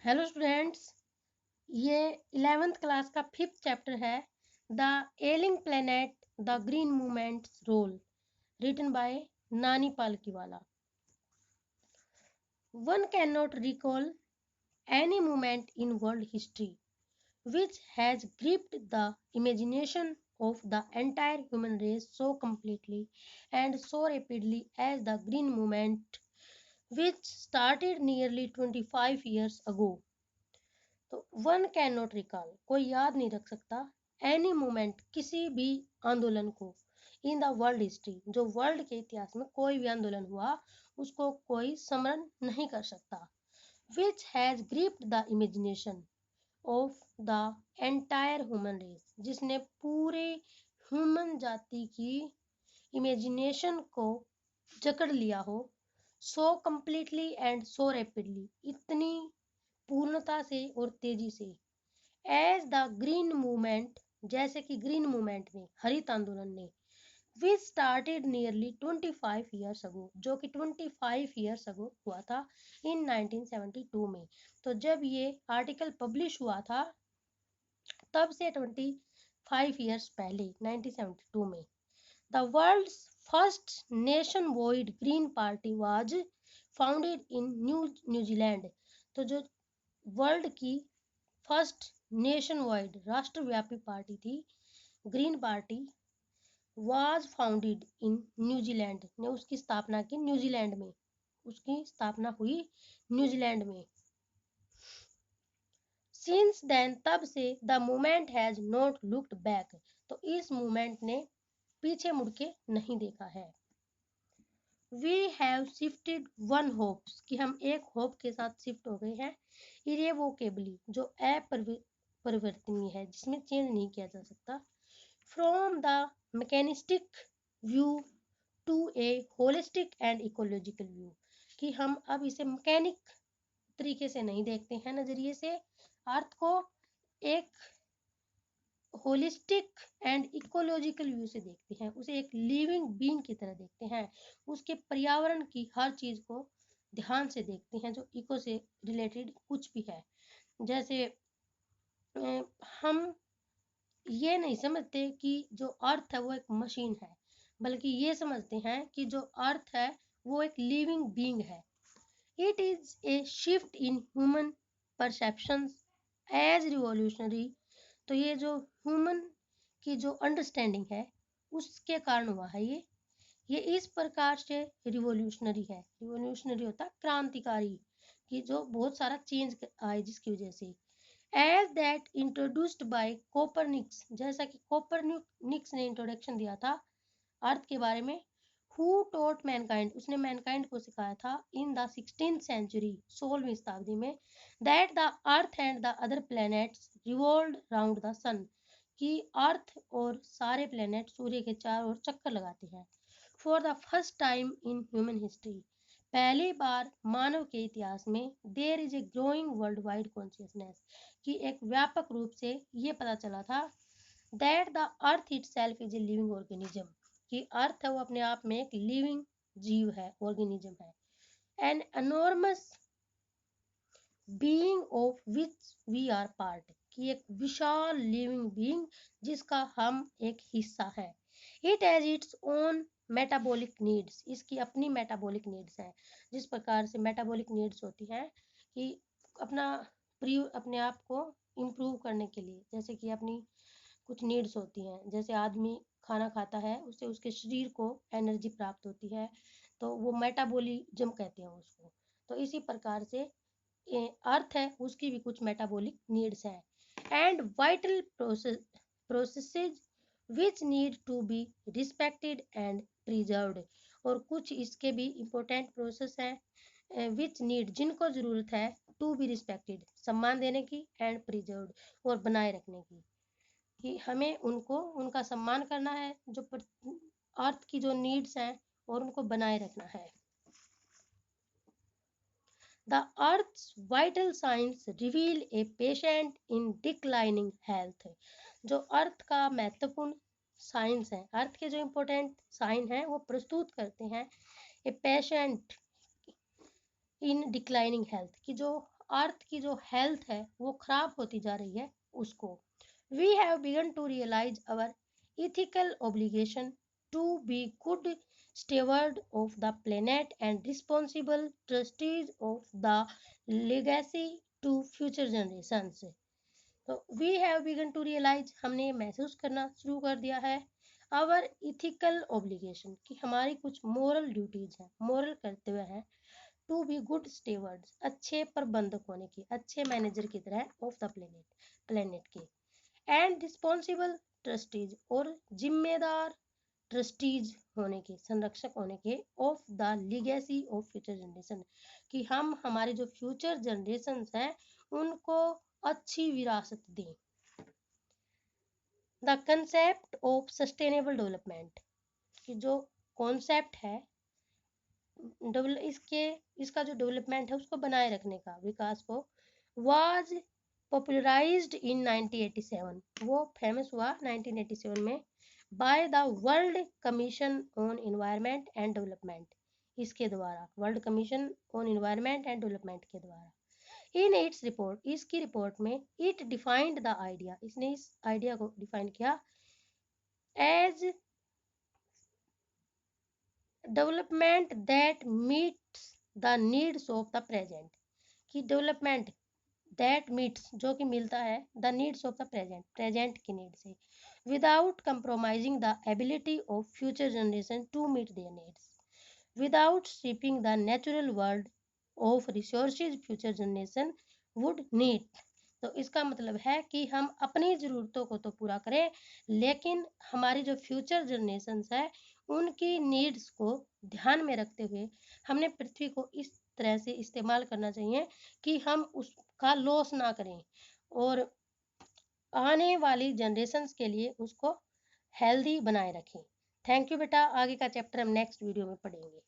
Hello students, ये 11th class का 5th chapter है the ailing planet the green movement's role, written by Nani Palkhivala. One can not recall any movement in world history which has gripped the imagination of the entire human race so completely and so rapidly as the green movement, which started nearly 25 years ago. तो one can not recall, कोई याद नहीं रख सकता, any moment, किसी भी आंदोलन को, इन द वर्ल्ड हिस्ट्री, जो वर्ल्ड के इतिहास में कोई भी आंदोलन हुआ उसको कोई स्मरण नहीं कर सकता, which has gripped the imagination of the entire human race, जिसने पूरे ह्यूमन जाति की इमेजिनेशन को जकड़ लिया हो, so completely and so rapidly, इतनी पूर्णता से और तेजी से, एज द ग्रीन मूवमेंट, जैसे कि ग्रीन मूवमेंट ने, हरित आंदोलन ने, which started nearly 25 years ago, जो कि 25 ईयर्स अगो हुआ था इन 1972 में। तो जब ये आर्टिकल पब्लिश हुआ था तब से 25 ईयर्स पहले 1972 में the world's first nation wide green party was founded in New Zealand. तो जो वर्ल्ड की फर्स्ट नेशन वाइड राष्ट्रव्यापी पार्टी थी green party, was founded in New Zealand, ने उसकी स्थापना की न्यूजीलैंड में, उसकी स्थापना हुई न्यूजीलैंड में। सिंस देन, तब से the movement has not looked back, तो इस मूवमेंट ने पीछे मुड़ के नहीं देखा है। We have shifted one hopes, कि हम एक होप के साथ शिफ्ट हो गए हैं, इरेवोकेबली, जो अपरिवर्तनीय है, जिसमें चेंज नहीं किया जा सकता, from the mechanistic view to a holistic and ecological view, कि हम अब इसे मैकेनिक तरीके से नहीं देखते हैं, नजरिए से अर्थ को एक होलिस्टिक एंड इकोलॉजिकल व्यू से देखते हैं, उसे एक लिविंग बीइंग की तरह देखते हैं, उसके पर्यावरण की हर चीज को ध्यान से देखते हैं जो इको से रिलेटेड कुछ भी है। जैसे हम ये नहीं समझते कि जो अर्थ है वो एक मशीन है, बल्कि ये समझते हैं कि जो अर्थ है वो एक लिविंग बीइंग है। It is a shift in human perceptions as revolutionary, तो ये जो ह्यूमन की जो अंडरस्टैंडिंग है उसके कारण हुआ है ये इस प्रकार से रिवॉल्यूशनरी है। रिवॉल्यूशनरी होता है क्रांतिकारी, कि जो बहुत सारा चेंज आए जिसकी वजह से। एज दैट इंट्रोड्यूस्ड बाय कोपरनिक्स, जैसा कि कोपरनिक्स ने इंट्रोडक्शन दिया था अर्थ के बारे में। हु टॉट मैनकाइंड, उसने मैनकाइंड को सिखाया था इन द 16th सेंचुरी, 16वीं शताब्दी में, that the earth and the other planets revolve round the sun, कि अर्थ और सारे प्लैनेट सूर्य के चारों ओर चक्कर लगाते हैं। For the first time in human history, पहली बार मानव के इतिहास में, there is a growing worldwide consciousness, कि एक व्यापक रूप से ये पता चला था that the earth itself is a living organism, कि अर्थ है वो अपने आप में एक लिविंग जीव है, ऑर्गेनिज्म है, an enormous being of which we are part, कि एक विशाल लिविंग बीइंग जिसका हम एक हिस्सा है। It has its own metabolic needs, इसकी अपनी मेटाबॉलिक नीड्स है, जिस प्रकार से मेटाबॉलिक नीड्स होती हैं कि अपने आप को इम्प्रूव करने के लिए, जैसे कि अपनी कुछ नीड्स होती हैं, जैसे आदमी खाना खाता है उससे उसके शरीर को एनर्जी प्राप्त होती है, तो वो मेटाबॉलिज्म कहते हैं उसको। तो इसी प्रकार से अर्थ है उसकी भी कुछ मेटाबॉलिक नीड्स हैं, and vital processes which need to be respected and preserved, और कुछ इसके भी इम्पोर्टेंट प्रोसेस हैं विच नीड, जिनको जरूरत है, टू बी रिस्पेक्टेड, सम्मान देने की, एंड प्रिजर्व्ड, और बनाए रखने की, कि हमें उनको उनका सम्मान करना है, जो अर्थ की जो नीड्स हैं, और उनको बनाए रखना है। The Earth's vital signs reveal a patient in declining health, जो अर्थ का महत्वपूर्ण साइंस है, अर्थ के जो इम्पोर्टेंट साइन है वो प्रस्तुत करते हैं a patient in declining health, की जो अर्थ की जो हेल्थ है वो खराब होती जा रही है उसको। We have begun to realise our ethical obligation to be good steward of the planet and responsible trustees of the legacy to future generations. तो we have begun to realise, हमने महसूस करना शुरू कर दिया है, आवर इथिकल ऑब्लिगेशन कि हमारी कुछ मोरल ड्यूटीज हैं, मोरल कर्तव्य है, टू बी गुड स्टेवर्ड्स अच्छे प्रबंधक होने की, अच्छे मैनेजर की तरह ऑफ द प्लेनेट के, एंड रिस्पॉन्सिबल ट्रस्टीज और जिम्मेदार ट्रस्टीज होने के, संरक्षक होने के, of the legacy of future generation कि हम हमारे जो फ्यूचर जनरेशन हैं उनको अच्छी विरासत दें। The concept of sustainable development कि जो कॉन्सेप्ट है इसका जो डेवलपमेंट है उसको बनाए रखने का, विकास को, वाज पॉपुलराइज्ड इन 1987, वो फेमस हुआ 1987 में, by the world commission on environment and development, इसके द्वारा, world commission on environment and development के द्वारा। इन इट्स रिपोर्ट, इसकी रिपोर्ट में, इट डिफाइंड द आइडिया, इसने इस आइडिया को डिफाइन किया as development that meets the needs of the present, कि डेवलपमेंट दैट मीट्स जो कि मिलता है, the needs of the present, present की नीड से, without compromising the ability of future generation to meet their needs, without stripping the natural world of resources future generation would need. तो इसका मतलब है कि हम अपनी ज़रूरतों को तो पूरा करें, लेकिन हमारी जो फ्यूचर जनरेशन्स है उनकी नीड्स को ध्यान में रखते हुए हमने पृथ्वी को इस तरह से इस्तेमाल करना चाहिए कि हम उसका लॉस ना करें और आने वाली जनरेशन्स के लिए उसको हेल्दी बनाए रखें। थैंक यू बेटा, आगे का चैप्टर हम नेक्स्ट वीडियो में पढ़ेंगे।